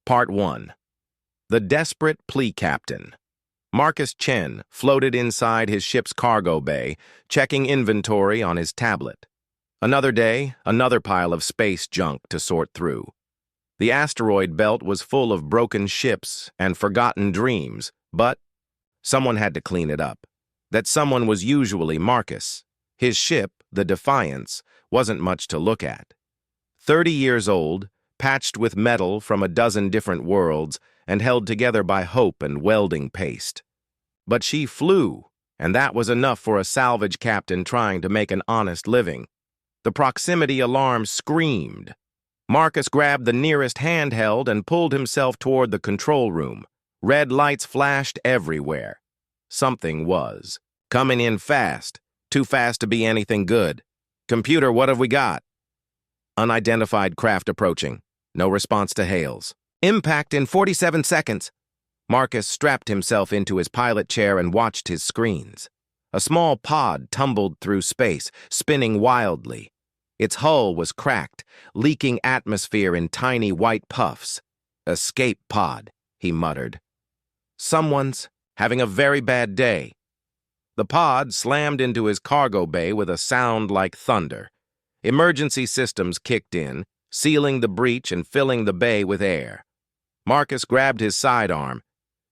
Part 1. The Desperate Plea Captain. Marcus Chen floated inside his ship's cargo bay, checking inventory on his tablet. Another day, another pile of space junk to sort through. The asteroid belt was full of broken ships and forgotten dreams, but someone had to clean it up. That someone was usually Marcus. His ship, the Defiance, wasn't much to look at. 30 years old, patched with metal from a dozen different worlds and held together by hope and welding paste. But she flew, and that was enough for a salvage captain trying to make an honest living. The proximity alarm screamed. Marcus grabbed the nearest handheld and pulled himself toward the control room. Red lights flashed everywhere. Something was coming in fast, too fast to be anything good. Computer, what have we got? Unidentified craft approaching. No response to hails. Impact in 47 seconds. Marcus strapped himself into his pilot chair and watched his screens. A small pod tumbled through space, spinning wildly. Its hull was cracked, leaking atmosphere in tiny white puffs. Escape pod, he muttered. Someone's having a very bad day. The pod slammed into his cargo bay with a sound like thunder. Emergency systems kicked in, sealing the breach and filling the bay with air. Marcus grabbed his sidearm.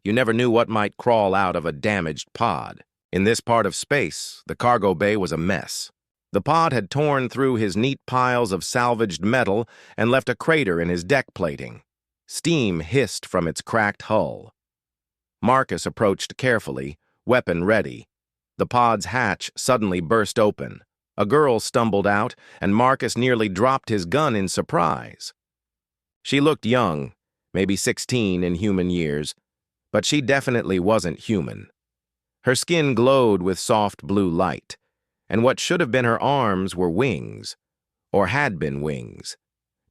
You never knew what might crawl out of a damaged pod. In this part of space, the cargo bay was a mess. The pod had torn through his neat piles of salvaged metal and left a crater in his deck plating. Steam hissed from its cracked hull. Marcus approached carefully, weapon ready. The pod's hatch suddenly burst open. A girl stumbled out, and Marcus nearly dropped his gun in surprise. She looked young, maybe 16 in human years, but she definitely wasn't human. Her skin glowed with soft blue light, and what should have been her arms were wings, or had been wings.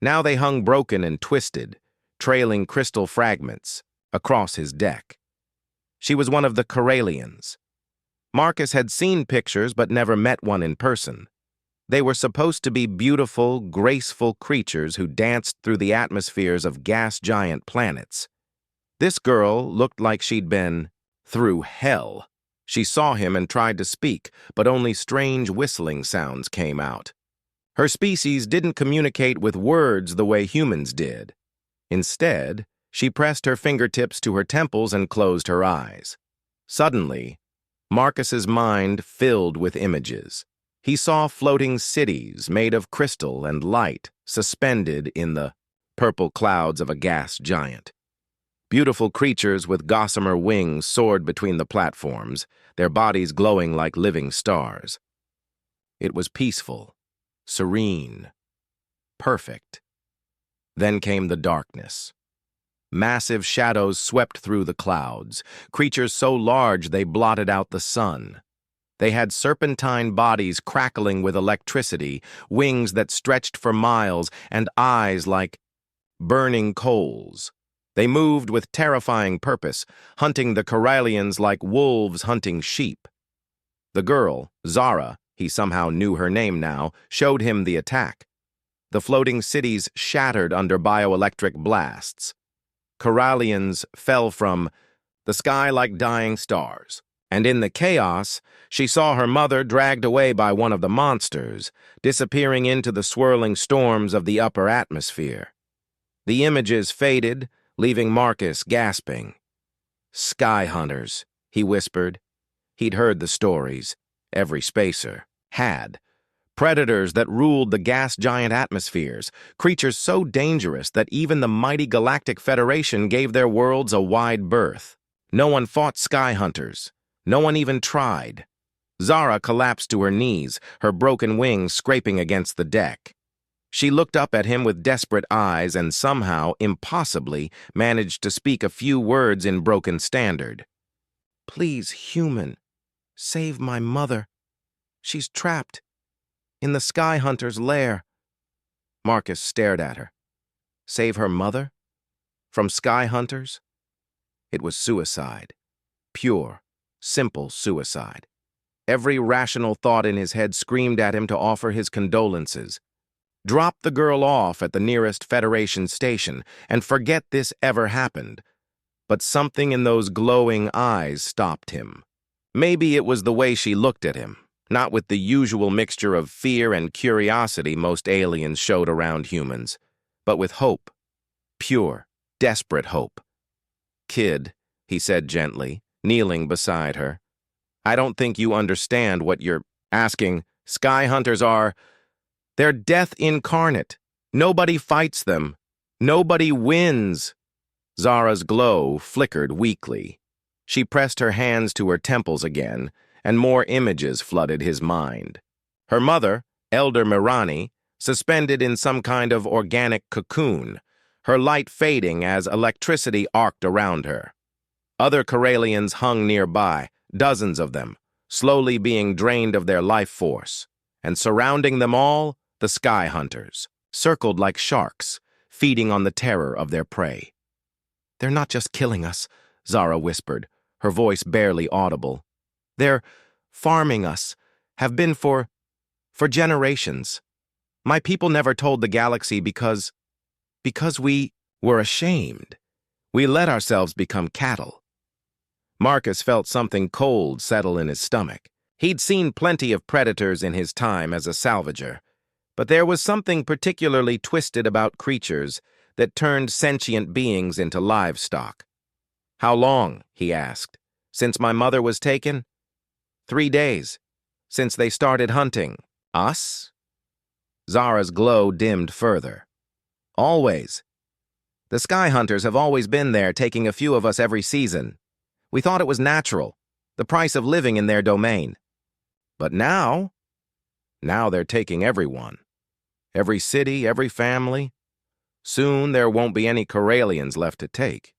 Now they hung broken and twisted, trailing crystal fragments across his deck. She was one of the Corellians. Marcus had seen pictures but never met one in person. They were supposed to be beautiful, graceful creatures who danced through the atmospheres of gas-giant planets. This girl looked like she'd been through hell. She saw him and tried to speak, but only strange whistling sounds came out. Her species didn't communicate with words the way humans did. Instead, she pressed her fingertips to her temples and closed her eyes. Suddenly, Marcus's mind filled with images. He saw floating cities made of crystal and light suspended in the purple clouds of a gas giant. Beautiful creatures with gossamer wings soared between the platforms, their bodies glowing like living stars. It was peaceful, serene, perfect. Then came the darkness. Massive shadows swept through the clouds, creatures so large they blotted out the sun. They had serpentine bodies crackling with electricity, wings that stretched for miles, and eyes like burning coals. They moved with terrifying purpose, hunting the Corellians like wolves hunting sheep. The girl, Zara, he somehow knew her name now, showed him the attack. The floating cities shattered under bioelectric blasts. Corellians fell from the sky like dying stars, and in the chaos, she saw her mother dragged away by one of the monsters, disappearing into the swirling storms of the upper atmosphere. The images faded, leaving Marcus gasping. Sky hunters, he whispered. He'd heard the stories. Every spacer had. Predators that ruled the gas-giant atmospheres, creatures so dangerous that even the mighty Galactic Federation gave their worlds a wide berth. No one fought sky hunters. No one even tried. Zara collapsed to her knees, her broken wings scraping against the deck. She looked up at him with desperate eyes and somehow, impossibly, managed to speak a few words in broken standard. "Please, human, save my mother. She's trapped in the Sky Hunter's lair." Marcus stared at her. Save her mother? From Sky Hunters? It was suicide. Pure, simple suicide. Every rational thought in his head screamed at him to offer his condolences. Drop the girl off at the nearest Federation station and forget this ever happened. But something in those glowing eyes stopped him. Maybe it was the way she looked at him, not with the usual mixture of fear and curiosity most aliens showed around humans, but with hope. Pure, desperate hope. "Kid," he said gently, kneeling beside her, "I don't think you understand what you're asking. Sky Hunters are... they're death incarnate. Nobody fights them. Nobody wins." Zara's glow flickered weakly. She pressed her hands to her temples again, and more images flooded his mind. Her mother, Elder Mirani, suspended in some kind of organic cocoon, her light fading as electricity arced around her. Other Corellians hung nearby, dozens of them, slowly being drained of their life force, and surrounding them all, the Sky Hunters, circled like sharks, feeding on the terror of their prey. "They're not just killing us," Zara whispered, her voice barely audible. "They're farming us, have been for generations. My people never told the galaxy because we were ashamed. We let ourselves become cattle." Marcus felt something cold settle in his stomach. He'd seen plenty of predators in his time as a salvager, but there was something particularly twisted about creatures that turned sentient beings into livestock. "How long?" he asked. "Since my mother was taken?" 3 days. Since they started hunting. Us?" Zara's glow dimmed further. "Always. The Sky Hunters have always been there, taking a few of us every season. We thought it was natural, the price of living in their domain. But now they're taking everyone. Every city, every family. Soon there won't be any Corellians left to take."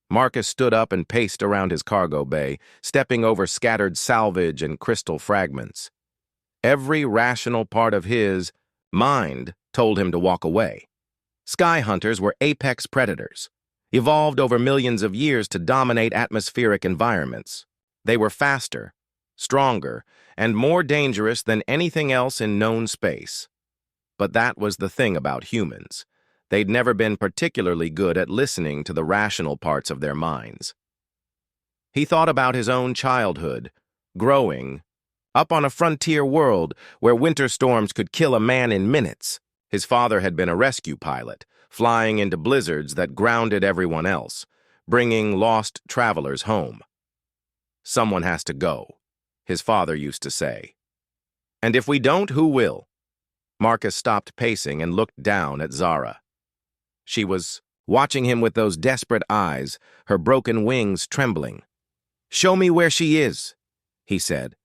Marcus stood up and paced around his cargo bay, stepping over scattered salvage and crystal fragments. Every rational part of his mind told him to walk away. Sky Hunters were apex predators, evolved over millions of years to dominate atmospheric environments. They were faster, stronger, and more dangerous than anything else in known space. But that was the thing about humans. They'd never been particularly good at listening to the rational parts of their minds. He thought about his own childhood, growing up on a frontier world where winter storms could kill a man in minutes. His father had been a rescue pilot, flying into blizzards that grounded everyone else, bringing lost travelers home. "Someone has to go," his father used to say. "And if we don't, who will?" Marcus stopped pacing and looked down at Zara. She was watching him with those desperate eyes, her broken wings trembling. "Show me where she is," he said.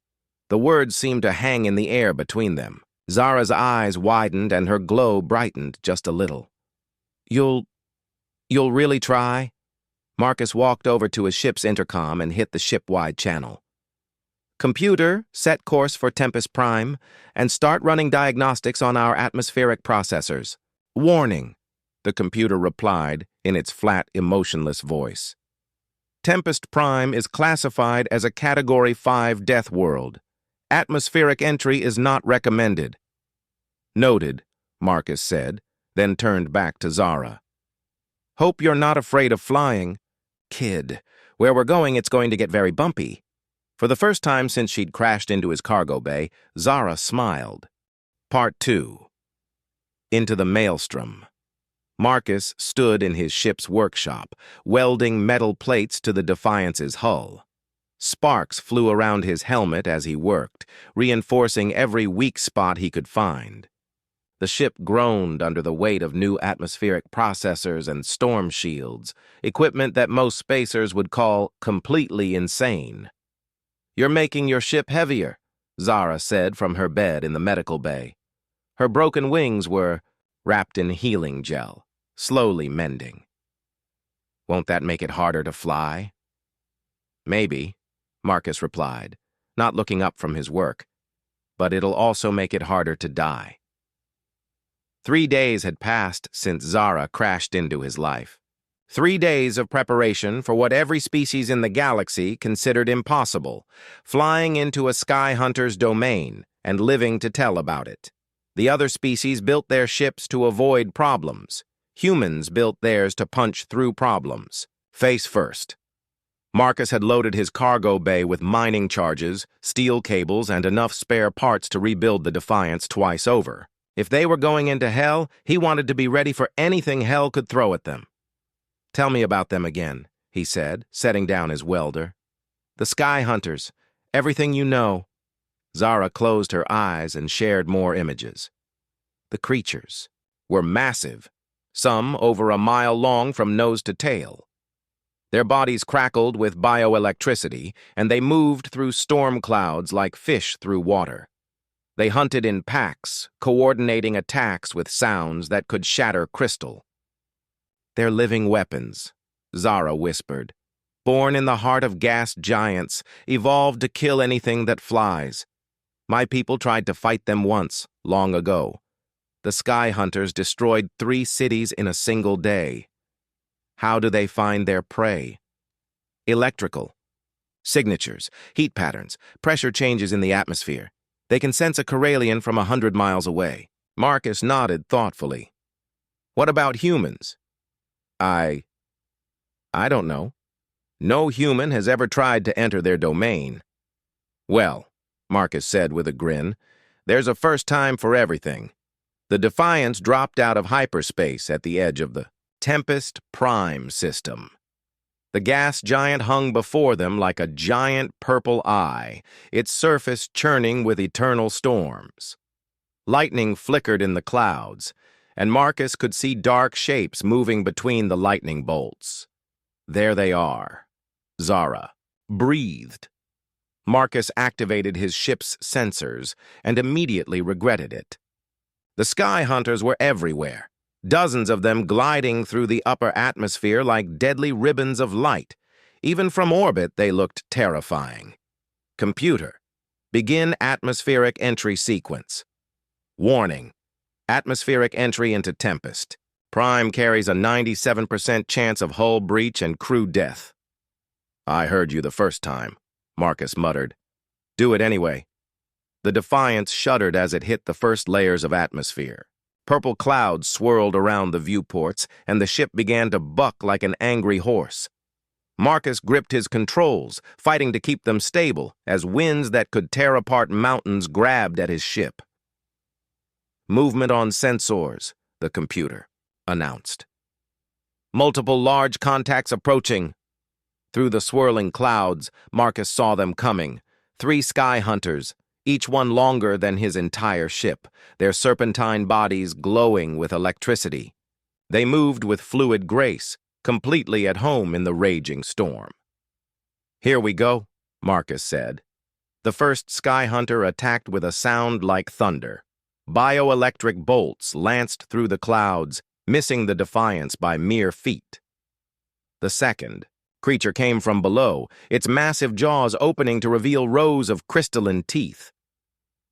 The words seemed to hang in the air between them. Zara's eyes widened and her glow brightened just a little. You'll really try?" Marcus walked over to his ship's intercom and hit the ship-wide channel. "Computer, set course for Tempest Prime, and start running diagnostics on our atmospheric processors. Warning," the computer replied in its flat, emotionless voice. "Tempest Prime is classified as a Category 5 death world. Atmospheric entry is not recommended." "Noted," Marcus said, then turned back to Zara. "Hope you're not afraid of flying. Kid, where we're going, it's going to get very bumpy." For the first time since she'd crashed into his cargo bay, Zara smiled. Part 2. Into the maelstrom. Marcus stood in his ship's workshop, welding metal plates to the Defiance's hull. Sparks flew around his helmet as he worked, reinforcing every weak spot he could find. The ship groaned under the weight of new atmospheric processors and storm shields, equipment that most spacers would call completely insane. "You're making your ship heavier," Zara said from her bed in the medical bay. Her broken wings were wrapped in healing gel, slowly mending. "Won't that make it harder to fly?" "Maybe," Marcus replied, not looking up from his work. "But it'll also make it harder to die." 3 days had passed since Zara crashed into his life. 3 days of preparation for what every species in the galaxy considered impossible, flying into a Sky Hunter's domain and living to tell about it. The other species built their ships to avoid problems. Humans built theirs to punch through problems, face first. Marcus had loaded his cargo bay with mining charges, steel cables, and enough spare parts to rebuild the Defiance twice over. If they were going into hell, he wanted to be ready for anything hell could throw at them. "Tell me about them again," he said, setting down his welder. "The Sky Hunters. Everything you know." Zara closed her eyes and shared more images. The creatures were massive, some over a mile long from nose to tail. Their bodies crackled with bioelectricity, and they moved through storm clouds like fish through water. They hunted in packs, coordinating attacks with sounds that could shatter crystal. "They're living weapons," Zara whispered. "Born in the heart of gas giants, evolved to kill anything that flies. My people tried to fight them once, long ago. The Sky Hunters destroyed 3 cities in a single day. How do they find their prey? Electrical. Signatures, heat patterns, pressure changes in the atmosphere. They can sense a Corellian from 100 miles away." Marcus nodded thoughtfully. "What about humans?" I don't know. No human has ever tried to enter their domain." "Well," Marcus said with a grin, "there's a first time for everything. The Defiance dropped out of hyperspace at the edge of the Tempest Prime system. The gas giant hung before them like a giant purple eye, its surface churning with eternal storms. Lightning flickered in the clouds, and Marcus could see dark shapes moving between the lightning bolts. "There they are." Zara breathed. Marcus activated his ship's sensors and immediately regretted it. The Sky Hunters were everywhere, dozens of them gliding through the upper atmosphere like deadly ribbons of light. Even from orbit, they looked terrifying. "Computer, begin atmospheric entry sequence. Warning, atmospheric entry into Tempest. Prime carries a 97% chance of hull breach and crew death." "I heard you the first time," Marcus muttered. "Do it anyway." The Defiance shuddered as it hit the first layers of atmosphere. Purple clouds swirled around the viewports, and the ship began to buck like an angry horse. Marcus gripped his controls, fighting to keep them stable, as winds that could tear apart mountains grabbed at his ship. "Movement on sensors," the computer announced. "Multiple large contacts approaching." Through the swirling clouds, Marcus saw them coming. 3 Sky Hunters, each one longer than his entire ship, their serpentine bodies glowing with electricity. They moved with fluid grace, completely at home in the raging storm. "Here we go," Marcus said. The first Sky Hunter attacked with a sound like thunder. Bioelectric bolts lanced through the clouds, missing the Defiance by mere feet. The second creature came from below, its massive jaws opening to reveal rows of crystalline teeth.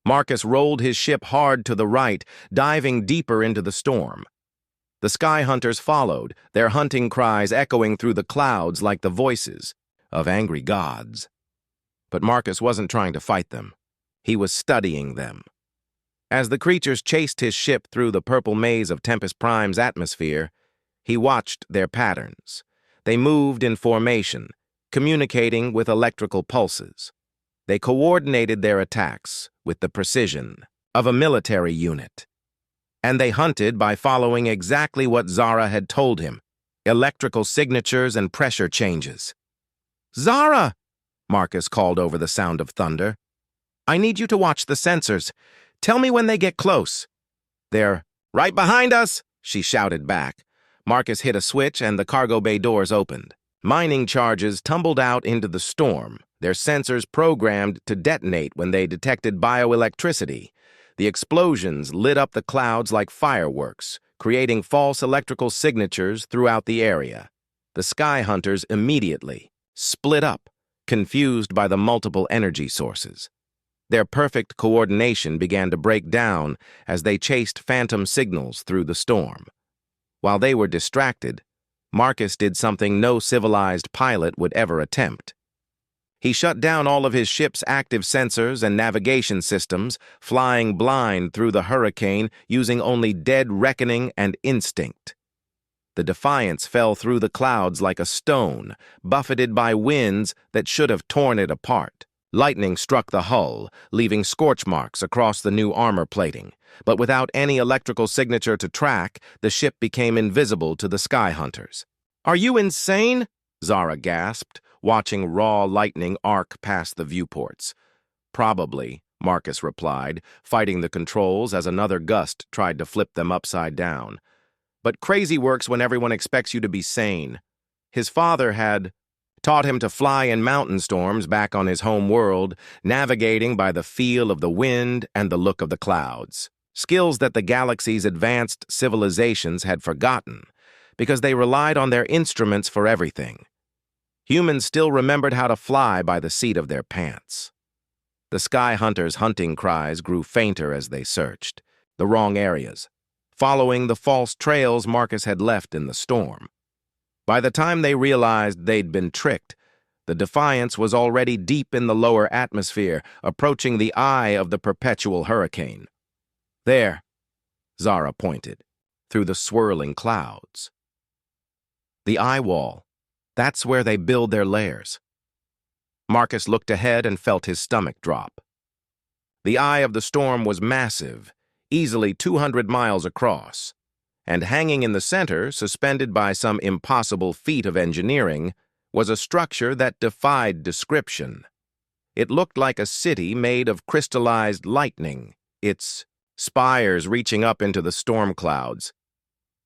Marcus rolled his ship hard to the right, diving deeper into the storm. The Sky Hunters followed, their hunting cries echoing through the clouds like the voices of angry gods. But Marcus wasn't trying to fight them. He was studying them. As the creatures chased his ship through the purple maze of Tempest Prime's atmosphere, he watched their patterns. They moved in formation, communicating with electrical pulses. They coordinated their attacks with the precision of a military unit. And they hunted by following exactly what Zara had told him, electrical signatures and pressure changes. "Zara!" Marcus called over the sound of thunder. "I need you to watch the sensors. Tell me when they get close." "They're right behind us," she shouted back. Marcus hit a switch and the cargo bay doors opened. Mining charges tumbled out into the storm, their sensors programmed to detonate when they detected bioelectricity. The explosions lit up the clouds like fireworks, creating false electrical signatures throughout the area. The Sky Hunters immediately split up, confused by the multiple energy sources. Their perfect coordination began to break down as they chased phantom signals through the storm. While they were distracted, Marcus did something no civilized pilot would ever attempt. He shut down all of his ship's active sensors and navigation systems, flying blind through the hurricane using only dead reckoning and instinct. The Defiance fell through the clouds like a stone, buffeted by winds that should have torn it apart. Lightning struck the hull, leaving scorch marks across the new armor plating. But without any electrical signature to track, the ship became invisible to the Sky Hunters. "Are you insane?" Zara gasped, watching raw lightning arc past the viewports. "Probably," Marcus replied, fighting the controls as another gust tried to flip them upside down. "But crazy works when everyone expects you to be sane. His father had taught him to fly in mountain storms back on his home world, navigating by the feel of the wind and the look of the clouds. Skills that the galaxy's advanced civilizations had forgotten, because they relied on their instruments for everything. Humans still remembered how to fly by the seat of their pants." The Sky Hunters' hunting cries grew fainter as they searched, the wrong areas, following the false trails Marcus had left in the storm. By the time they realized they'd been tricked, the Defiance was already deep in the lower atmosphere, approaching the eye of the perpetual hurricane. "There," Zara pointed, through the swirling clouds. "The eye wall. That's where they build their lairs." Marcus looked ahead and felt his stomach drop. The eye of the storm was massive, easily 200 miles across, and hanging in the center, suspended by some impossible feat of engineering, was a structure that defied description. It looked like a city made of crystallized lightning, its spires reaching up into the storm clouds.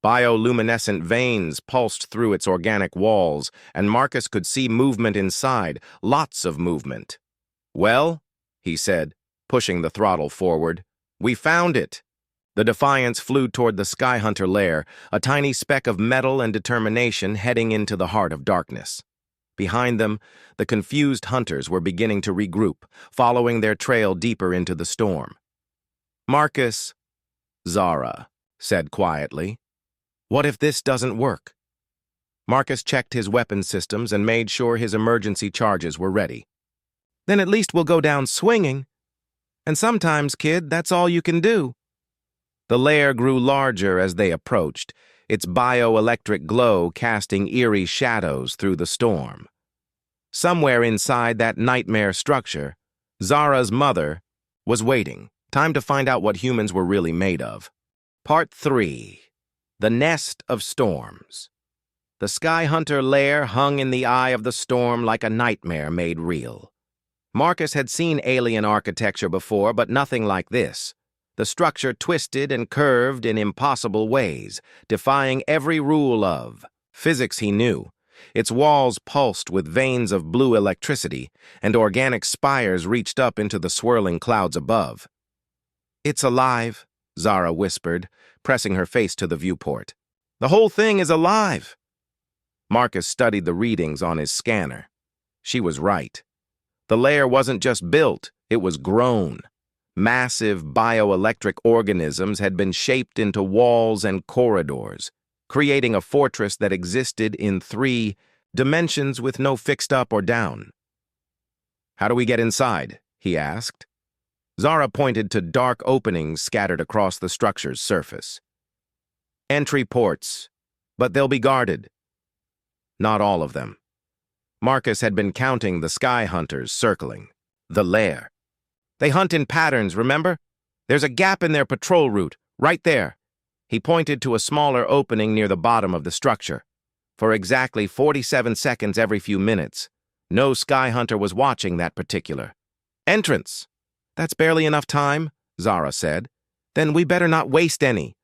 Bioluminescent veins pulsed through its organic walls, and Marcus could see movement inside, lots of movement. "Well," he said, pushing the throttle forward, "we found it." The Defiance flew toward the Sky Hunter lair, a tiny speck of metal and determination heading into the heart of darkness. Behind them, the confused hunters were beginning to regroup, following their trail deeper into the storm. "Marcus," Zara said quietly, "what if this doesn't work?" Marcus checked his weapon systems and made sure his emergency charges were ready. "Then at least we'll go down swinging. And sometimes, kid, that's all you can do." The lair grew larger as they approached, its bioelectric glow casting eerie shadows through the storm. Somewhere inside that nightmare structure, Zara's mother was waiting. Time to find out what humans were really made of. Part 3. The Nest of Storms. The Sky Hunter lair hung in the eye of the storm like a nightmare made real. Marcus had seen alien architecture before, but nothing like this. The structure twisted and curved in impossible ways, defying every rule of physics he knew. Its walls pulsed with veins of blue electricity, and organic spires reached up into the swirling clouds above. "It's alive," Zara whispered, pressing her face to the viewport. "The whole thing is alive." Marcus studied the readings on his scanner. She was right. The lair wasn't just built, it was grown. Massive bioelectric organisms had been shaped into walls and corridors, creating a fortress that existed in 3 dimensions with no fixed up or down. "How do we get inside?" he asked. Zara pointed to dark openings scattered across the structure's surface. "Entry ports, but they'll be guarded." Not all of them. Marcus had been counting the Sky Hunters circling the lair. "They hunt in patterns, remember? There's a gap in their patrol route, right there." He pointed to a smaller opening near the bottom of the structure. For exactly 47 seconds every few minutes, no Sky Hunter was watching that particular entrance. "That's barely enough time," Zara said. "Then we better not waste any."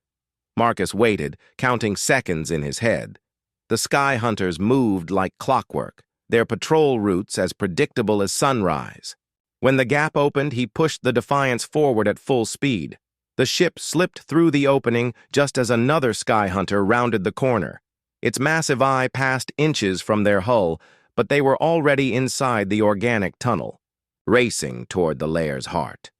Marcus waited, counting seconds in his head. The Sky Hunters moved like clockwork, their patrol routes as predictable as sunrise. When the gap opened, he pushed the Defiance forward at full speed. The ship slipped through the opening just as another Sky Hunter rounded the corner. Its massive eye passed inches from their hull, but they were already inside the organic tunnel, racing toward the lair's heart.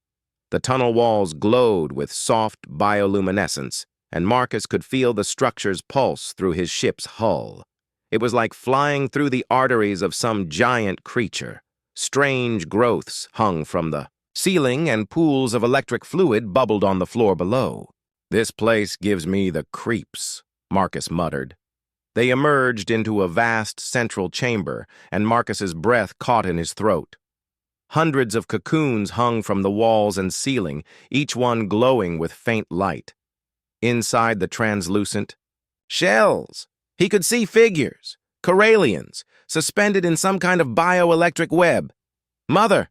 The tunnel walls glowed with soft bioluminescence, and Marcus could feel the structure's pulse through his ship's hull. It was like flying through the arteries of some giant creature, Strange growths hung from the ceiling and pools of electric fluid bubbled on the floor below. "This place gives me the creeps," Marcus muttered. They emerged into a vast central chamber, and Marcus's breath caught in his throat. Hundreds of cocoons hung from the walls and ceiling, each one glowing with faint light. Inside the translucent shells, he could see figures, Corallians, suspended in some kind of bioelectric web. "Mother!"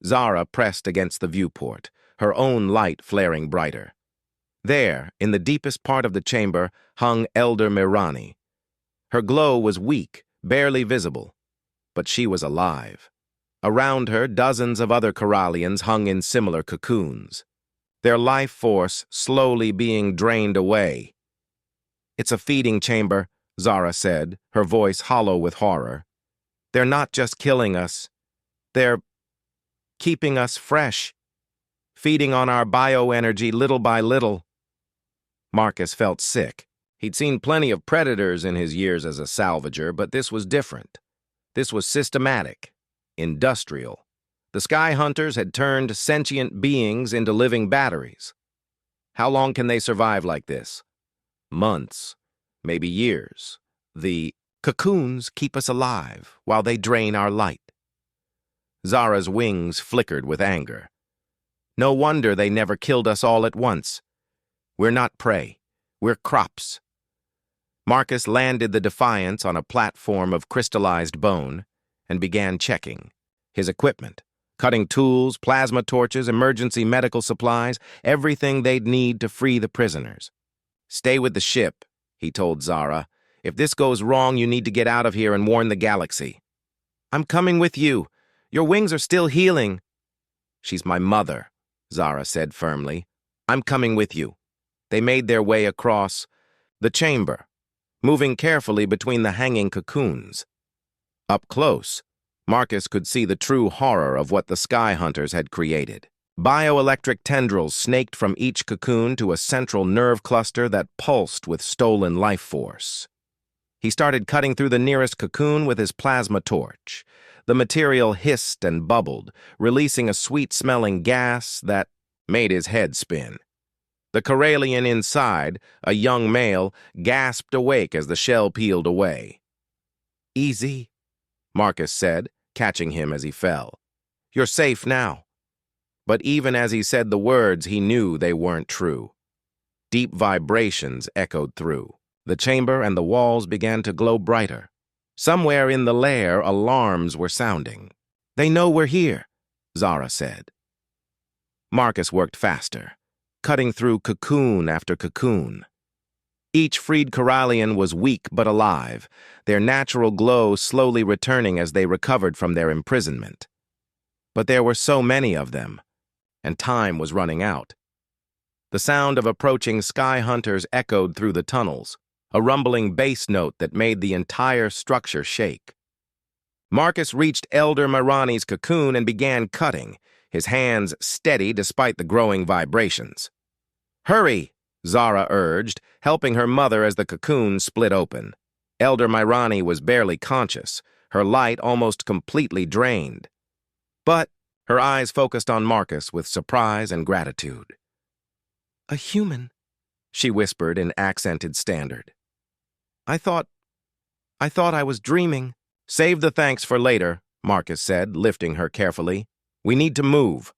Zara pressed against the viewport, her own light flaring brighter. There, in the deepest part of the chamber, hung Elder Mirani. Her glow was weak, barely visible, but she was alive. Around her, dozens of other Corallians hung in similar cocoons, their life force slowly being drained away. "It's a feeding chamber," Zara said, her voice hollow with horror. "They're not just killing us. They're keeping us fresh, feeding on our bioenergy little by little." Marcus felt sick. He'd seen plenty of predators in his years as a salvager, but this was different. This was systematic, industrial. The Sky Hunters had turned sentient beings into living batteries. How long can they survive like this? Months, maybe years. The cocoons keep us alive while they drain our light. Zara's wings flickered with anger. "No wonder they never killed us all at once. We're not prey. We're crops." Marcus landed the Defiance on a platform of crystallized bone and began checking his equipment, cutting tools, plasma torches, emergency medical supplies, everything they'd need to free the prisoners. "Stay with the ship," he told Zara. "If this goes wrong, you need to get out of here and warn the galaxy." "I'm coming with you. Your wings are still healing." "She's my mother," Zara said firmly. "I'm coming with you." They made their way across the chamber, moving carefully between the hanging cocoons. Up close, Marcus could see the true horror of what the Sky Hunters had created. Bioelectric tendrils snaked from each cocoon to a central nerve cluster that pulsed with stolen life force. He started cutting through the nearest cocoon with his plasma torch. The material hissed and bubbled, releasing a sweet-smelling gas that made his head spin. The Corallian inside, a young male, gasped awake as the shell peeled away. "Easy," Marcus said, catching him as he fell. "You're safe now." But even as he said the words, he knew they weren't true. Deep vibrations echoed through. The chamber and the walls began to glow brighter. Somewhere in the lair, alarms were sounding. "They know we're here," Zara said. Marcus worked faster, cutting through cocoon after cocoon. Each freed Corallian was weak but alive, their natural glow slowly returning as they recovered from their imprisonment. But there were so many of them, and time was running out. The sound of approaching Sky Hunters echoed through the tunnels, a rumbling bass note that made the entire structure shake. Marcus reached Elder Mirani's cocoon and began cutting, his hands steady despite the growing vibrations. "Hurry," Zara urged, helping her mother as the cocoon split open. Elder Mirani was barely conscious, her light almost completely drained. But her eyes focused on Marcus with surprise and gratitude. "A human," she whispered in accented standard. I thought I was dreaming." "Save the thanks for later," Marcus said, lifting her carefully. "We need to move."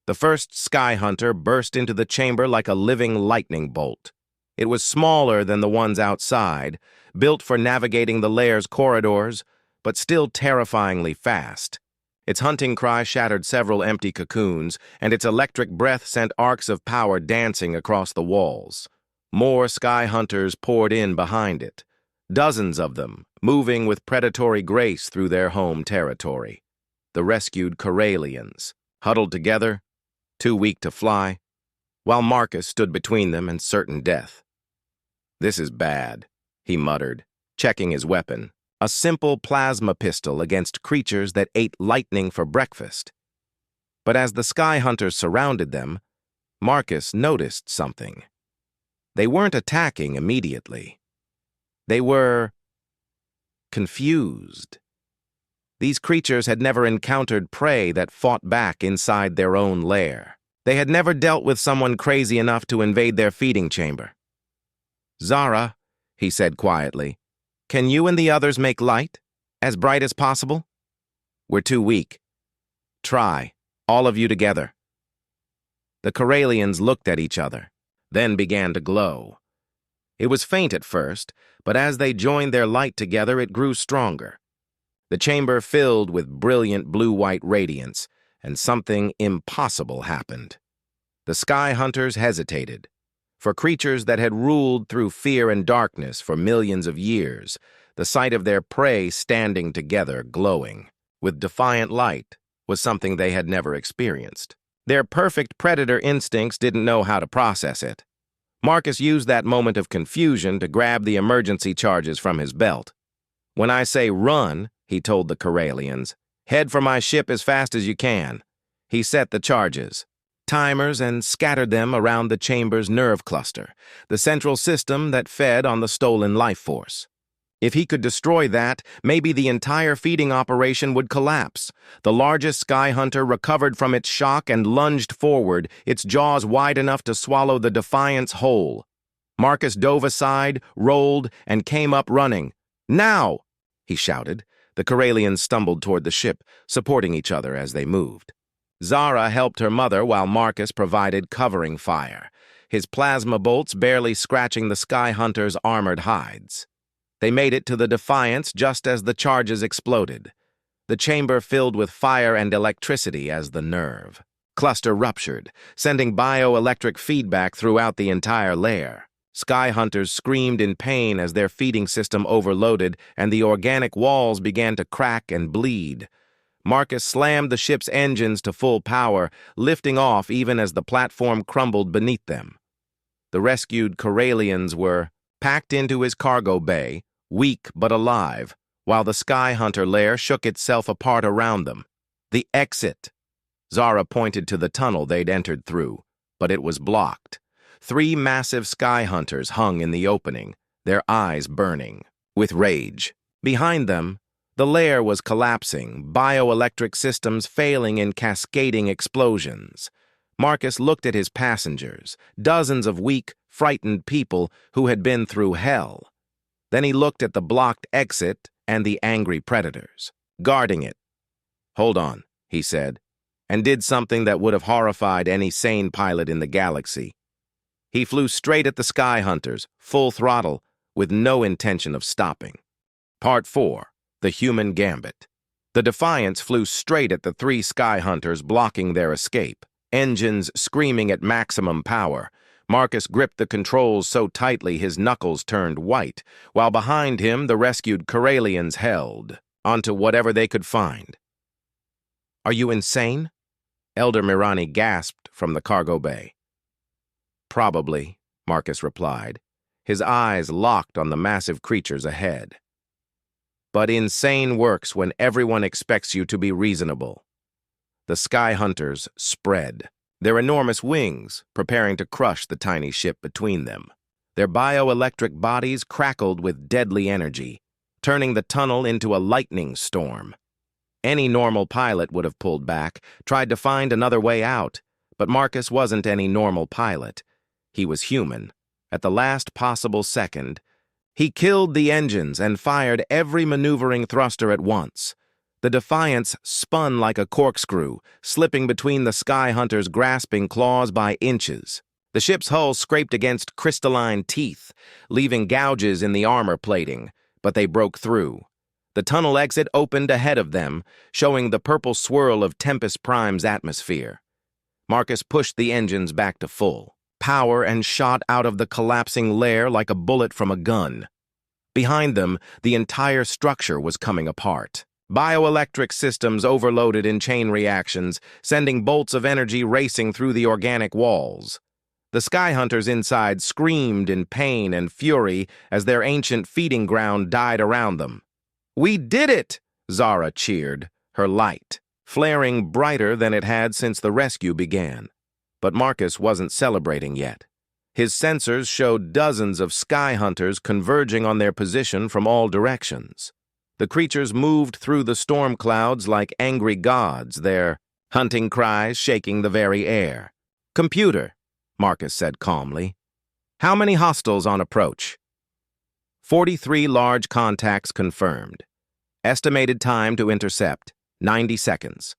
The first Sky Hunter burst into the chamber like a living lightning bolt. It was smaller than the ones outside, built for navigating the Lair's corridors, but still terrifyingly fast. Its hunting cry shattered several empty cocoons, and its electric breath sent arcs of power dancing across the walls. More Sky Hunters poured in behind it, dozens of them, moving with predatory grace through their home territory. The rescued Corallians, huddled together, too weak to fly, while Marcus stood between them and certain death. "This is bad," he muttered, checking his weapon, a simple plasma pistol against creatures that ate lightning for breakfast. But as the Sky Hunters surrounded them, Marcus noticed something. They weren't attacking immediately. They were confused. These creatures had never encountered prey that fought back inside their own lair. They had never dealt with someone crazy enough to invade their feeding chamber. "Zara," he said quietly, "can you and the others make light? As bright as possible?" "We're too weak." "Try, all of you together." The Corellians looked at each other, then began to glow. It was faint at first, but as they joined their light together, it grew stronger. The chamber filled with brilliant blue-white radiance, and something impossible happened. The Sky Hunters hesitated. For creatures that had ruled through fear and darkness for millions of years, the sight of their prey standing together, glowing with defiant light, was something they had never experienced. Their perfect predator instincts didn't know how to process it. Marcus used that moment of confusion to grab the emergency charges from his belt. "When I say run," he told the Corellians, "head for my ship as fast as you can." He set the charges, timers, and scattered them around the chamber's nerve cluster, the central system that fed on the stolen life force. If he could destroy that, maybe the entire feeding operation would collapse. The largest Sky Hunter recovered from its shock and lunged forward, its jaws wide enough to swallow the Defiance whole. Marcus dove aside, rolled, and came up running. "Now!" he shouted. The Corellians stumbled toward the ship, supporting each other as they moved. Zara helped her mother while Marcus provided covering fire, his plasma bolts barely scratching the Sky Hunter's armored hides. They made it to the Defiance just as the charges exploded. The chamber filled with fire and electricity as the nerve cluster ruptured, sending bioelectric feedback throughout the entire lair. Sky Hunters screamed in pain as their feeding system overloaded and the organic walls began to crack and bleed. Marcus slammed the ship's engines to full power, lifting off even as the platform crumbled beneath them. The rescued Corellians were packed into his cargo bay, weak but alive, while the Sky Hunter lair shook itself apart around them. The exit! Zara pointed to the tunnel they'd entered through, but it was blocked. 3 massive Sky Hunters hung in the opening, their eyes burning with rage. Behind them, the lair was collapsing, bioelectric systems failing in cascading explosions. Marcus looked at his passengers, dozens of weak, frightened people who had been through hell. Then he looked at the blocked exit and the angry predators, guarding it. "Hold on," he said, and did something that would have horrified any sane pilot in the galaxy. He flew straight at the Sky Hunters, full throttle, with no intention of stopping. Part 4. The Human Gambit. The Defiance flew straight at the 3 Sky Hunters, blocking their escape, engines screaming at maximum power. Marcus gripped the controls so tightly his knuckles turned white, while behind him the rescued Corellians held onto whatever they could find. "Are you insane?" Elder Mirani gasped from the cargo bay. "Probably," Marcus replied, his eyes locked on the massive creatures ahead. "But insane works when everyone expects you to be reasonable." The Sky Hunters spread, their enormous wings preparing to crush the tiny ship between them. Their bioelectric bodies crackled with deadly energy, turning the tunnel into a lightning storm. Any normal pilot would have pulled back, tried to find another way out, but Marcus wasn't any normal pilot. He was human. At the last possible second, he killed the engines and fired every maneuvering thruster at once. The Defiance spun like a corkscrew, slipping between the Sky Hunter's grasping claws by inches. The ship's hull scraped against crystalline teeth, leaving gouges in the armor plating, but they broke through. The tunnel exit opened ahead of them, showing the purple swirl of Tempest Prime's atmosphere. Marcus pushed the engines back to full power and shot out of the collapsing lair like a bullet from a gun. Behind them, the entire structure was coming apart. Bioelectric systems overloaded in chain reactions, sending bolts of energy racing through the organic walls. The Sky Hunters inside screamed in pain and fury as their ancient feeding ground died around them. "We did it!" Zara cheered, her light flaring brighter than it had since the rescue began. But Marcus wasn't celebrating yet. His sensors showed dozens of Sky Hunters converging on their position from all directions. The creatures moved through the storm clouds like angry gods, their hunting cries shaking the very air. "Computer," Marcus said calmly. "How many hostiles on approach?" 43 large contacts confirmed. Estimated time to intercept, 90 seconds.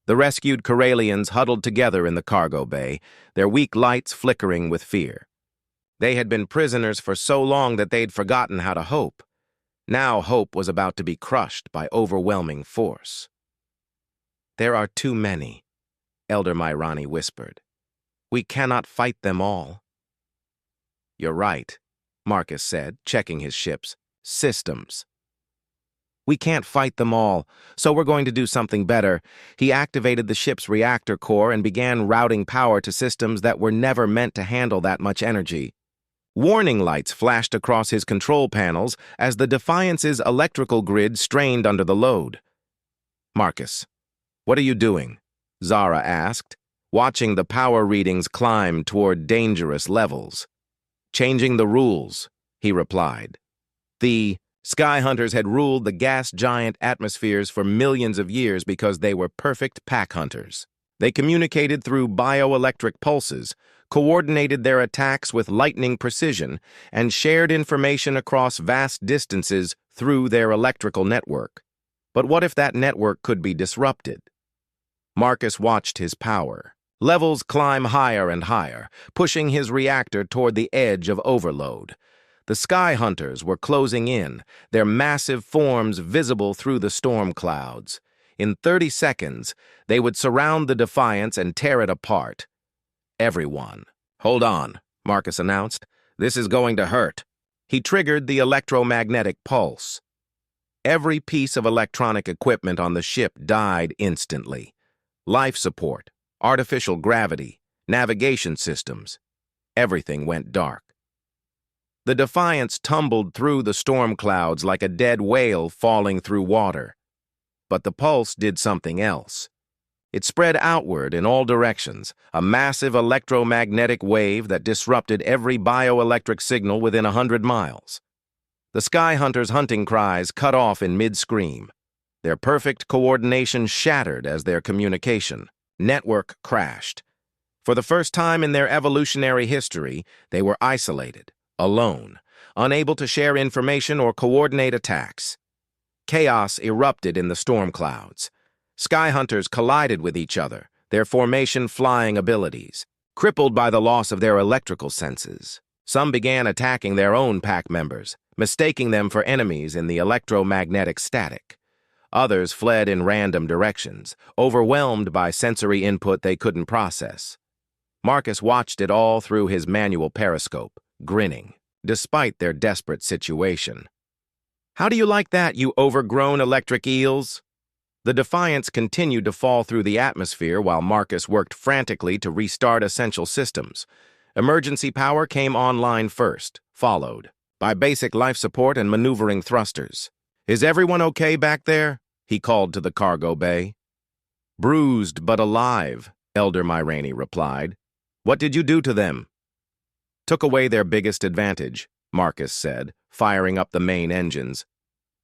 The rescued Corellians huddled together in the cargo bay, their weak lights flickering with fear. They had been prisoners for so long that they'd forgotten how to hope. Now hope was about to be crushed by overwhelming force. "There are too many," Elder Myrani whispered. "We cannot fight them all." "You're right," Marcus said, checking his ship's systems. "We can't fight them all, so we're going to do something better." He activated the ship's reactor core and began routing power to systems that were never meant to handle that much energy. Warning lights flashed across his control panels as the Defiance's electrical grid strained under the load. "Marcus, what are you doing?" Zara asked, watching the power readings climb toward dangerous levels. "Changing the rules," he replied. The Sky Hunters had ruled the gas giant atmospheres for millions of years because they were perfect pack hunters. They communicated through bioelectric pulses, coordinated their attacks with lightning precision, and shared information across vast distances through their electrical network. But what if that network could be disrupted? Marcus watched his power. Levels climb higher and higher, pushing his reactor toward the edge of overload. The Sky Hunters were closing in, their massive forms visible through the storm clouds. In 30 seconds, they would surround the Defiance and tear it apart. Everyone. "Hold on," Marcus announced. "This is going to hurt." He triggered the electromagnetic pulse. Every piece of electronic equipment on the ship died instantly. Life support, artificial gravity, navigation systems. Everything went dark. The Defiance tumbled through the storm clouds like a dead whale falling through water. But the pulse did something else. It spread outward in all directions, a massive electromagnetic wave that disrupted every bioelectric signal within 100 miles. The Sky Hunters' hunting cries cut off in mid-scream. Their perfect coordination shattered as their communication network crashed. For the first time in their evolutionary history, they were isolated, alone, unable to share information or coordinate attacks. Chaos erupted in the storm clouds. Sky Hunters collided with each other, their formation flying abilities. Crippled by the loss of their electrical senses, some began attacking their own pack members, mistaking them for enemies in the electromagnetic static. Others fled in random directions, overwhelmed by sensory input they couldn't process. Marcus watched it all through his manual periscope, grinning, despite their desperate situation. "How do you like that, you overgrown electric eels?" The Defiance continued to fall through the atmosphere while Marcus worked frantically to restart essential systems. Emergency power came online first, followed by basic life support and maneuvering thrusters. "Is everyone okay back there?" he called to the cargo bay. "Bruised but alive," Elder Myrani replied. "What did you do to them?" "Took away their biggest advantage," Marcus said, firing up the main engines.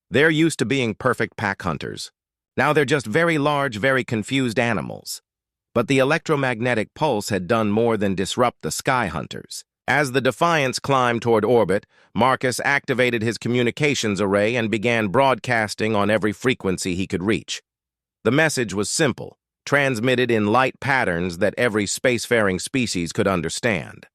"They're used to being perfect pack hunters. Now they're just very large, very confused animals." But the electromagnetic pulse had done more than disrupt the Sky Hunters. As the Defiance climbed toward orbit, Marcus activated his communications array and began broadcasting on every frequency he could reach. The message was simple, transmitted in light patterns that every spacefaring species could understand.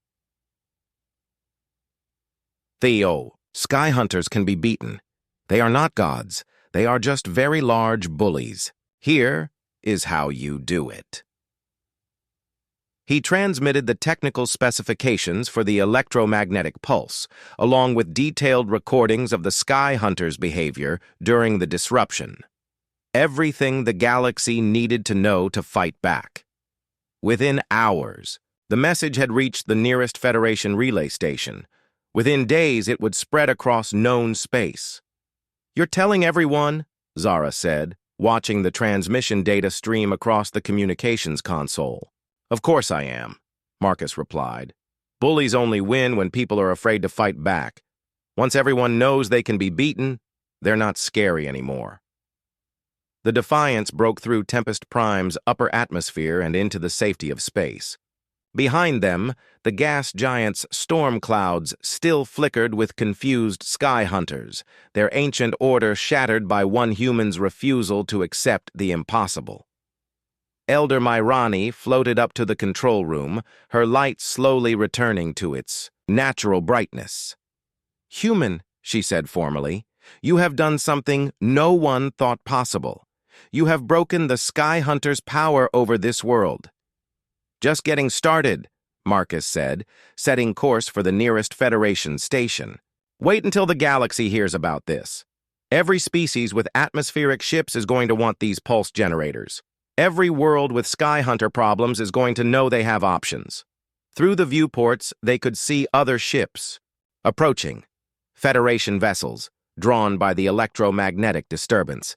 "Theo, Sky Hunters can be beaten. They are not gods. They are just very large bullies. Here is how you do it." He transmitted the technical specifications for the electromagnetic pulse, along with detailed recordings of the Sky Hunters' behavior during the disruption. Everything the galaxy needed to know to fight back. Within hours, the message had reached the nearest Federation relay station. Within days, it would spread across known space. "You're telling everyone," Zara said, watching the transmission data stream across the communications console. "Of course I am," Marcus replied. "Bullies only win when people are afraid to fight back. Once everyone knows they can be beaten, They're not scary anymore. The Defiance broke through Tempest Prime's upper atmosphere and into the safety of space. Behind them, the gas giant's storm clouds still flickered with confused sky hunters, their ancient order shattered by one human's refusal to accept the impossible. Elder Myrani floated up to the control room, her light slowly returning to its natural brightness. "Human," she said formally, "you have done something no one thought possible. You have broken the Sky Hunter's power over this world." "Just getting started," Marcus said, setting course for the nearest Federation station. "Wait until the galaxy hears about this. Every species with atmospheric ships is going to want these pulse generators. Every world with Sky Hunter problems is going to know they have options." Through the viewports, they could see other ships approaching, Federation vessels, drawn by the electromagnetic disturbance.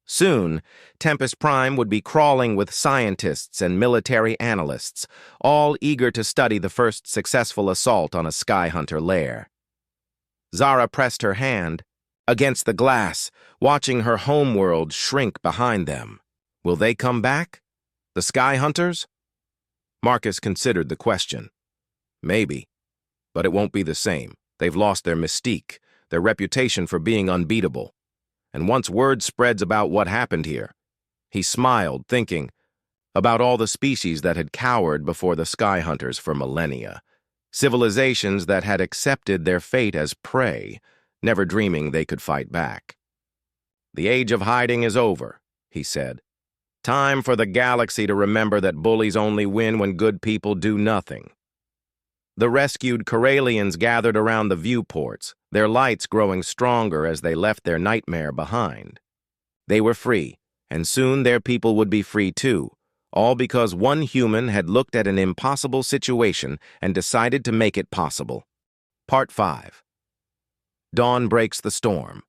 Soon, Tempest Prime would be crawling with scientists and military analysts, all eager to study the first successful assault on a Sky Hunter lair. Zara pressed her hand against the glass, watching her homeworld shrink behind them. Will they come back? The Sky Hunters? Marcus considered the question. Maybe, but it won't be the same. They've lost their mystique, their reputation for being unbeatable. And once word spreads about what happened here, he smiled, thinking about all the species that had cowered before the Sky Hunters for millennia, civilizations that had accepted their fate as prey, never dreaming they could fight back. "The age of hiding is over," he said. "Time for the galaxy to remember that bullies only win when good people do nothing." The rescued Corellians gathered around the viewports, their lights growing stronger as they left their nightmare behind. They were free, and soon their people would be free too, all because one human had looked at an impossible situation and decided to make it possible. Part 5. Dawn breaks the storm.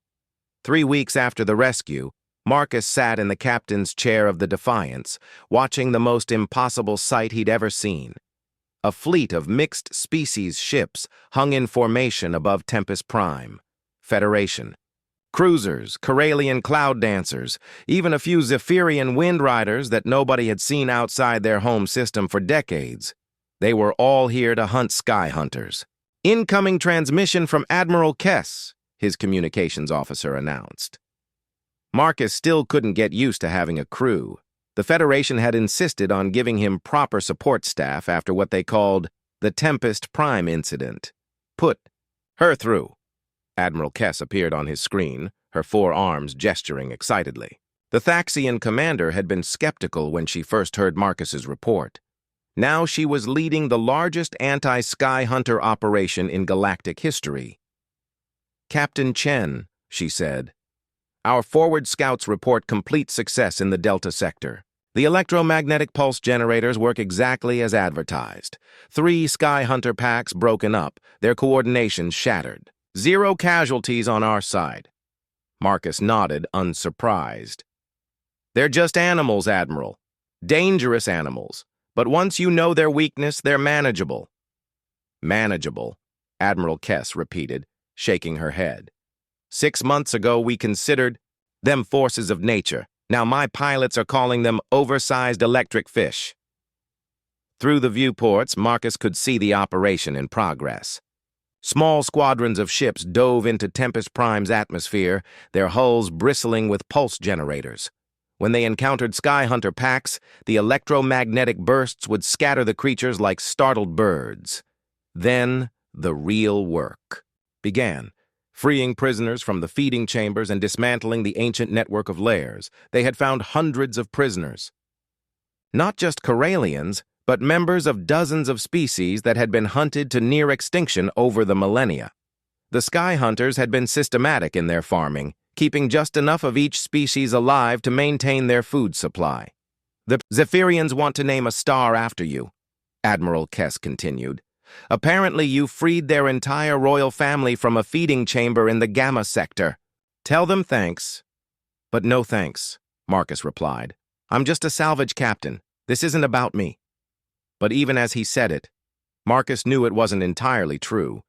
3 weeks after the rescue, Marcus sat in the captain's chair of the Defiance, watching the most impossible sight he'd ever seen. A fleet of mixed-species ships hung in formation above Tempest Prime, Federation. Cruisers, Corellian cloud dancers, even a few Zephyrian wind riders that nobody had seen outside their home system for decades. They were all here to hunt Sky Hunters. "Incoming transmission from Admiral Kess," his communications officer announced. Marcus still couldn't get used to having a crew. The Federation had insisted on giving him proper support staff after what they called the Tempest Prime incident. "Put her through." Admiral Kess appeared on his screen, her 4 arms gesturing excitedly. The Thaxian commander had been skeptical when she first heard Marcus's report. Now she was leading the largest anti-Sky Hunter operation in galactic history. "Captain Chen," she said, "our forward scouts report complete success in the Delta sector. The electromagnetic pulse generators work exactly as advertised. 3 Sky Hunter packs broken up, their coordination shattered. 0 casualties on our side." Marcus nodded, unsurprised. "They're just animals, Admiral. Dangerous animals. But once you know their weakness, they're manageable." "Manageable," Admiral Kess repeated, shaking her head. "6 months ago, we considered them forces of nature. Now my pilots are calling them oversized electric fish." Through the viewports, Marcus could see the operation in progress. Small squadrons of ships dove into Tempest Prime's atmosphere, their hulls bristling with pulse generators. When they encountered Sky Hunter packs, the electromagnetic bursts would scatter the creatures like startled birds. Then the real work began. Freeing prisoners from the feeding chambers and dismantling the ancient network of lairs, they had found hundreds of prisoners. Not just Corellians, but members of dozens of species that had been hunted to near extinction over the millennia. The Sky Hunters had been systematic in their farming, keeping just enough of each species alive to maintain their food supply. "The Zephyrians want to name a star after you," Admiral Kess continued. "Apparently you freed their entire royal family from a feeding chamber in the Gamma sector. Tell them thanks." "But no thanks," Marcus replied. "I'm just a salvage captain. This isn't about me." But even as he said it, Marcus knew it wasn't entirely true.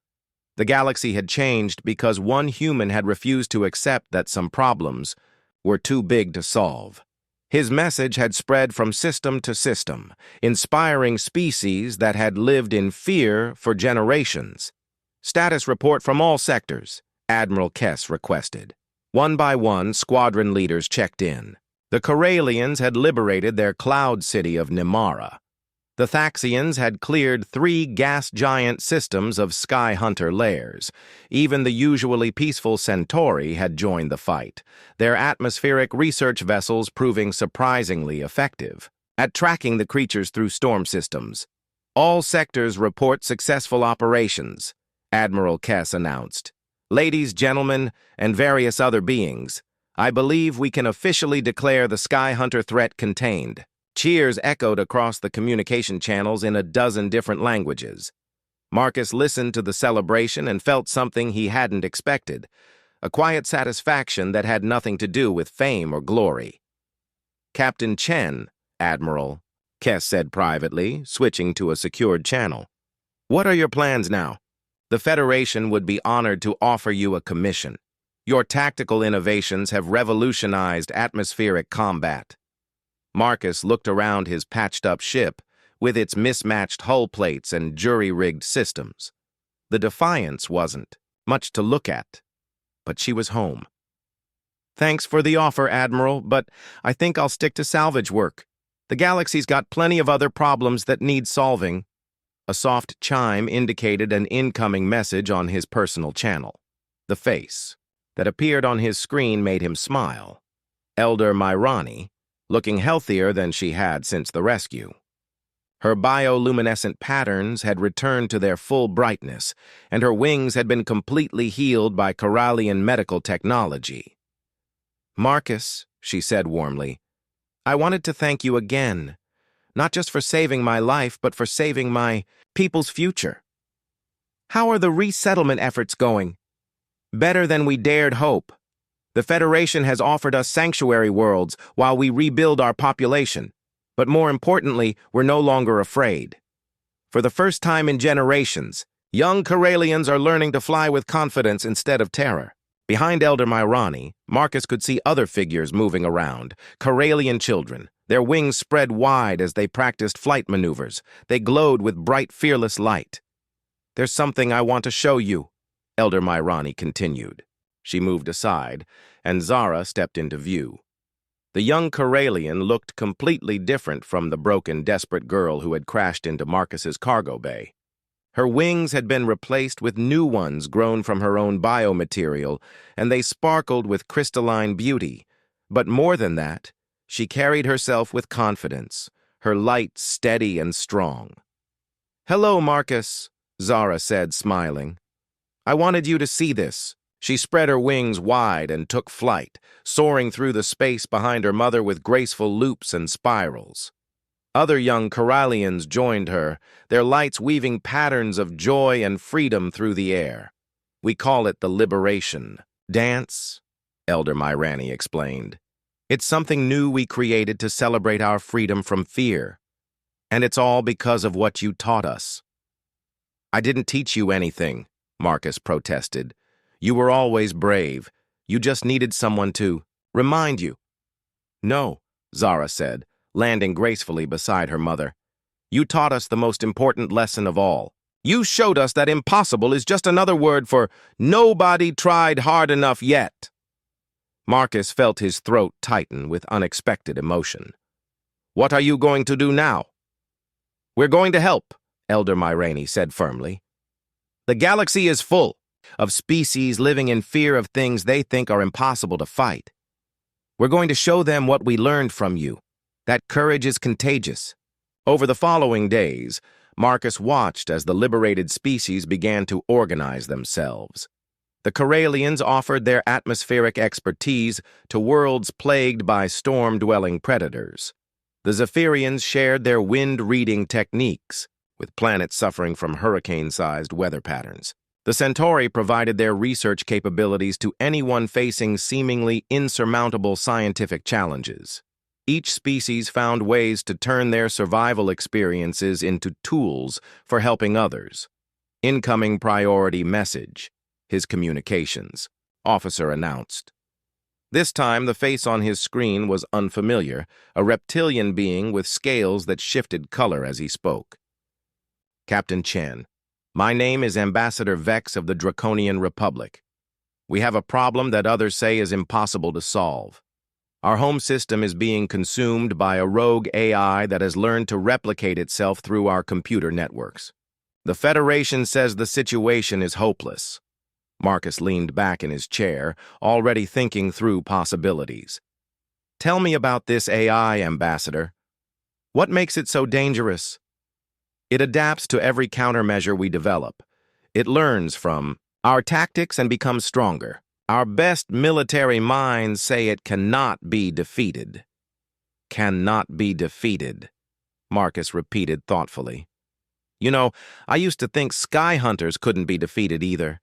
The galaxy had changed because one human had refused to accept that some problems were too big to solve. His message had spread from system to system, inspiring species that had lived in fear for generations. Status report from all sectors, Admiral Kess requested. One by one, squadron leaders checked in. The Corellians had liberated their cloud city of Nimara. The Thaxians had cleared 3 gas giant systems of Sky Hunter lairs. Even the usually peaceful Centauri had joined the fight, their atmospheric research vessels proving surprisingly effective at tracking the creatures through storm systems. All sectors report successful operations, Admiral Kess announced. Ladies, gentlemen, and various other beings, I believe we can officially declare the Sky Hunter threat contained. Cheers echoed across the communication channels in a dozen different languages. Marcus listened to the celebration and felt something he hadn't expected, a quiet satisfaction that had nothing to do with fame or glory. Captain Chen, Admiral, Kess said privately, switching to a secured channel. What are your plans now? The Federation would be honored to offer you a commission. Your tactical innovations have revolutionized atmospheric combat. Marcus looked around his patched-up ship with its mismatched hull plates and jury-rigged systems. The Defiance wasn't much to look at, but she was home. Thanks for the offer, Admiral, but I think I'll stick to salvage work. The galaxy's got plenty of other problems that need solving. A soft chime indicated an incoming message on his personal channel. The face that appeared on his screen made him smile. Elder Myrani, looking healthier than she had since the rescue. Her bioluminescent patterns had returned to their full brightness, and her wings had been completely healed by Corallian medical technology. Marcus, she said warmly, I wanted to thank you again, not just for saving my life, but for saving my people's future. How are the resettlement efforts going? Better than we dared hope. The Federation has offered us sanctuary worlds while we rebuild our population. But more importantly, we're no longer afraid. For the first time in generations, young Corellians are learning to fly with confidence instead of terror. Behind Elder Myrani, Marcus could see other figures moving around, Corellian children. Their wings spread wide as they practiced flight maneuvers. They glowed with bright, fearless light. There's something I want to show you, Elder Myrani continued. She moved aside, and Zara stepped into view. The young Corellian looked completely different from the broken, desperate girl who had crashed into Marcus's cargo bay. Her wings had been replaced with new ones grown from her own biomaterial, and they sparkled with crystalline beauty. But more than that, she carried herself with confidence, her light steady and strong. Hello, Marcus, Zara said, smiling. I wanted you to see this. She spread her wings wide and took flight, soaring through the space behind her mother with graceful loops and spirals. Other young Corallians joined her, their lights weaving patterns of joy and freedom through the air. We call it the liberation dance, Elder Myrani explained. It's something new we created to celebrate our freedom from fear. And it's all because of what you taught us. I didn't teach you anything, Marcus protested. You were always brave. You just needed someone to remind you. No, Zara said, landing gracefully beside her mother. You taught us the most important lesson of all. You showed us that impossible is just another word for nobody tried hard enough yet. Marcus felt his throat tighten with unexpected emotion. What are you going to do now? We're going to help, Elder Myrani said firmly. The galaxy is full of species living in fear of things they think are impossible to fight. We're going to show them what we learned from you, that courage is contagious. Over the following days, Marcus watched as the liberated species began to organize themselves. The Corellians offered their atmospheric expertise to worlds plagued by storm-dwelling predators. The Zephyrians shared their wind-reading techniques, with planets suffering from hurricane-sized weather patterns. The Centauri provided their research capabilities to anyone facing seemingly insurmountable scientific challenges. Each species found ways to turn their survival experiences into tools for helping others. Incoming priority message. His communications. Officer announced. This time, the face on his screen was unfamiliar, a reptilian being with scales that shifted color as he spoke. Captain Chen, my name is Ambassador Vex of the Draconian Republic. We have a problem that others say is impossible to solve. Our home system is being consumed by a rogue AI that has learned to replicate itself through our computer networks. The Federation says the situation is hopeless. Marcus leaned back in his chair, already thinking through possibilities. Tell me about this AI, Ambassador. What makes it so dangerous? It adapts to every countermeasure we develop. It learns from our tactics and becomes stronger. Our best military minds say it cannot be defeated. Cannot be defeated, Marcus repeated thoughtfully. You know, I used to think sky hunters couldn't be defeated either.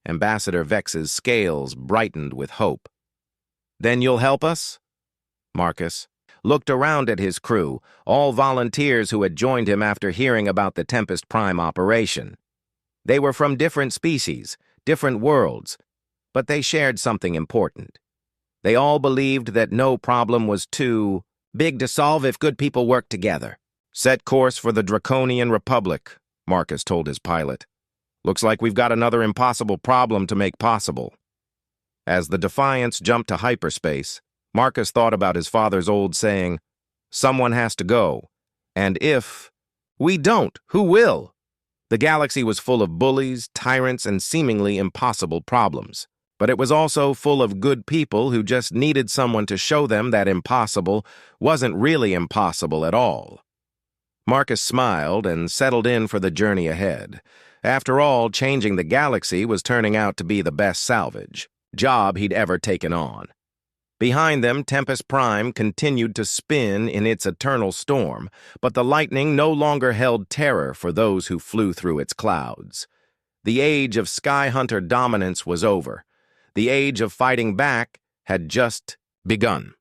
Ambassador Vex's scales brightened with hope. Then you'll help us? Marcus looked around at his crew, all volunteers who had joined him after hearing about the Tempest Prime operation. They were from different species, different worlds, but they shared something important. They all believed that no problem was too big to solve if good people worked together. Set course for the Draconian Republic, Marcus told his pilot. Looks like we've got another impossible problem to make possible. As the Defiance jumped to hyperspace, Marcus thought about his father's old saying, someone has to go, and if we don't, who will? The galaxy was full of bullies, tyrants, and seemingly impossible problems. But it was also full of good people who just needed someone to show them that impossible wasn't really impossible at all. Marcus smiled and settled in for the journey ahead. After all, changing the galaxy was turning out to be the best salvage job he'd ever taken on. Behind them, Tempest Prime continued to spin in its eternal storm, but the lightning no longer held terror for those who flew through its clouds. The age of Sky Hunter dominance was over. The age of fighting back had just begun.